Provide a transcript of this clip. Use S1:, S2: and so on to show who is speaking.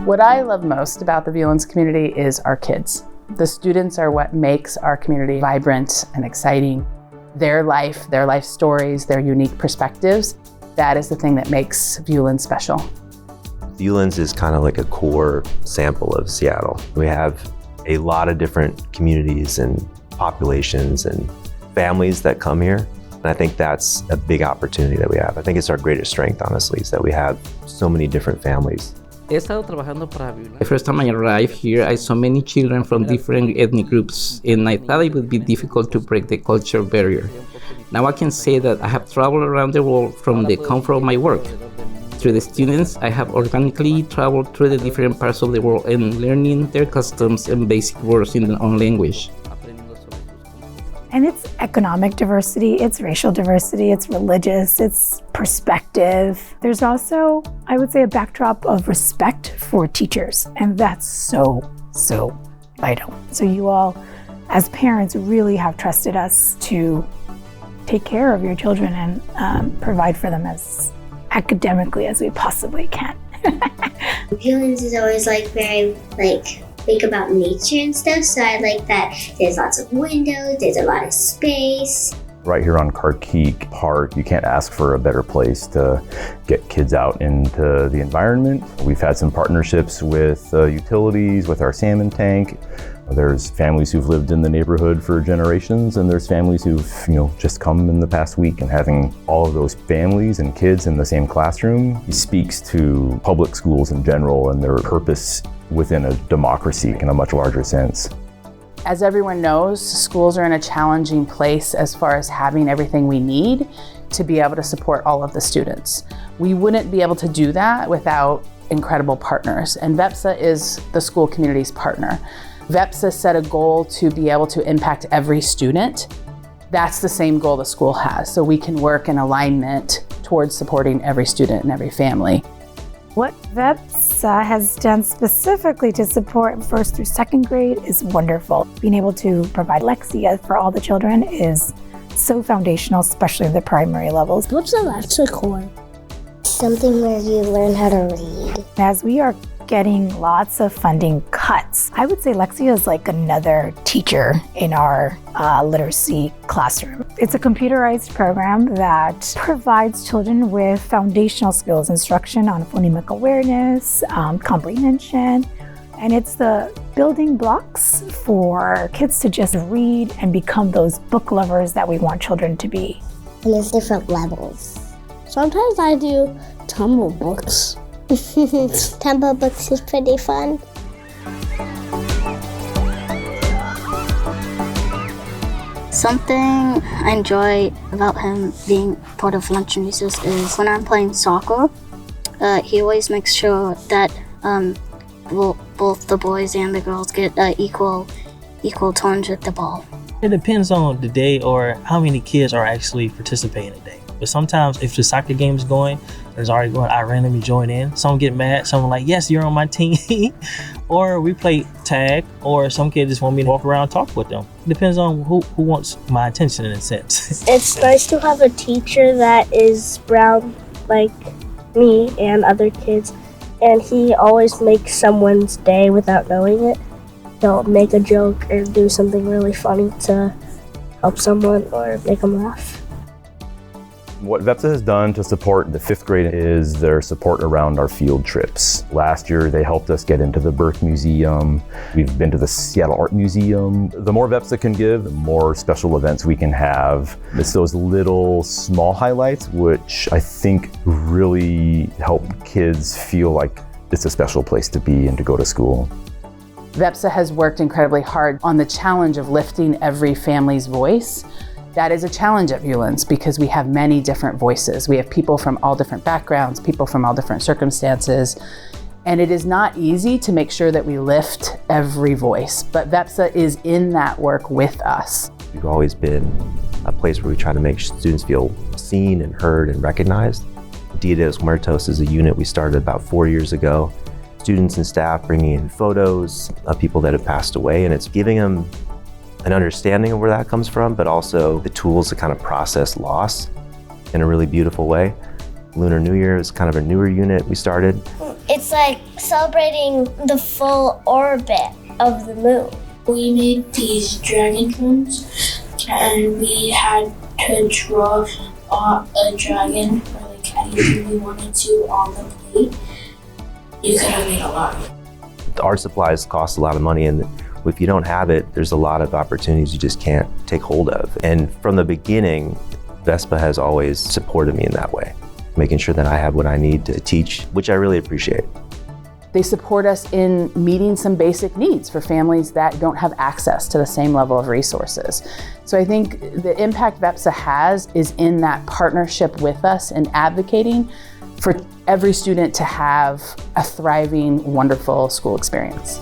S1: What I love most about the Viewlands community is our kids. The students are what makes our community vibrant and exciting. Their life stories, their unique perspectives, that is the thing that makes Viewlands special.
S2: Viewlands is kind of like a core sample of Seattle. We have a lot of different communities and populations and families that come here. And I think that's a big opportunity that we have. I think it's our greatest strength, honestly, is that we have so many different families.
S3: The first time I arrived here, I saw many children from different ethnic groups, and I thought it would be difficult to break the cultural barrier. Now I can say that I have traveled around the world from the comfort of my work. Through the students, I have organically traveled through the different parts of the world and learning their customs and basic words in their own language.
S4: And it's economic diversity, it's racial diversity, it's religious, it's perspective. There's also, I would say, a backdrop of respect for teachers, and that's so vital. So you all, as parents, really have trusted us to take care of your children and provide for them as academically as we possibly can.
S5: Viewlands is always very think about nature and stuff, so I like that there's lots of windows, there's a lot of space.
S6: Right here on Carkeek Park, you can't ask for a better place to get kids out into the environment. We've had some partnerships with utilities, with our salmon tank. There's families who've lived in the neighborhood for generations, and there's families who've just come in the past week, and having all of those families and kids in the same classroom speaks to public schools in general and their purpose within a democracy in a much larger sense.
S1: As everyone knows, schools are in a challenging place as far as having everything we need to be able to support all of the students. We wouldn't be able to do that without incredible partners, and VEPTSA is the school community's partner. VEPTSA set a goal to be able to impact every student. That's the same goal the school has, so we can work in alignment towards supporting every student and every family.
S4: What VEPTSA has done specifically to support first through second grade is wonderful. Being able to provide Lexia for all the children is so foundational, especially at the primary levels.
S5: What's a Lexia core? Something where you learn how to read.
S4: As we are getting lots of funding cuts, I would say Lexia is like another teacher in our literacy classroom. It's a computerized program that provides children with foundational skills, instruction on phonemic awareness, comprehension, and it's the building blocks for kids to just read and become those book lovers that we want children to be.
S5: And there's different levels. Sometimes I do tumble books. Tumble books is pretty fun. Something I enjoy about him being part of Lunch and Recess is when I'm playing soccer, he always makes sure that both the boys and the girls get equal turns with the ball.
S7: It depends on the day or how many kids are actually participating today. But sometimes if the soccer game is going, it's already going, I randomly join in. Some get mad, some are like, yes, you're on my team. Or we play tag, or some kids just want me to walk around and talk with them. It depends on who wants my attention in a sense.
S8: It's nice to have a teacher that is brown like me and other kids, and he always makes someone's day without knowing it. He'll make a joke or do something really funny to help someone or make them laugh.
S6: What VEPTSA has done to support the 5th grade is their support around our field trips. Last year, they helped us get into the Burke Museum. We've been to the Seattle Art Museum. The more VEPTSA can give, the more special events we can have. It's those little small highlights which I think really help kids feel like it's a special place to be and to go to school.
S1: VEPTSA has worked incredibly hard on the challenge of lifting every family's voice. That is a challenge at Viewlands because we have many different voices. We have people from all different backgrounds, people from all different circumstances, and it is not easy to make sure that we lift every voice, but VEPTSA is in that work with us.
S2: We've always been a place where we try to make students feel seen and heard and recognized. Dia de los Muertos is a unit we started about 4 years ago. Students and staff bringing in photos of people that have passed away, and it's giving them an understanding of where that comes from, but also the tools to kind of process loss in a really beautiful way. Lunar New Year is kind of a newer unit we started.
S8: It's like celebrating the full orbit of the moon.
S9: We made these dragon drones, and we had to draw a dragon or like anything we wanted to on the plate. You could have made a lot.
S2: The art supplies cost a lot of money, and if you don't have it, there's a lot of opportunities you just can't take hold of. And from the beginning, VEPTSA has always supported me in that way, making sure that I have what I need to teach, which I really appreciate.
S1: They support us in meeting some basic needs for families that don't have access to the same level of resources. So I think the impact VEPTSA has is in that partnership with us and advocating for every student to have a thriving, wonderful school experience.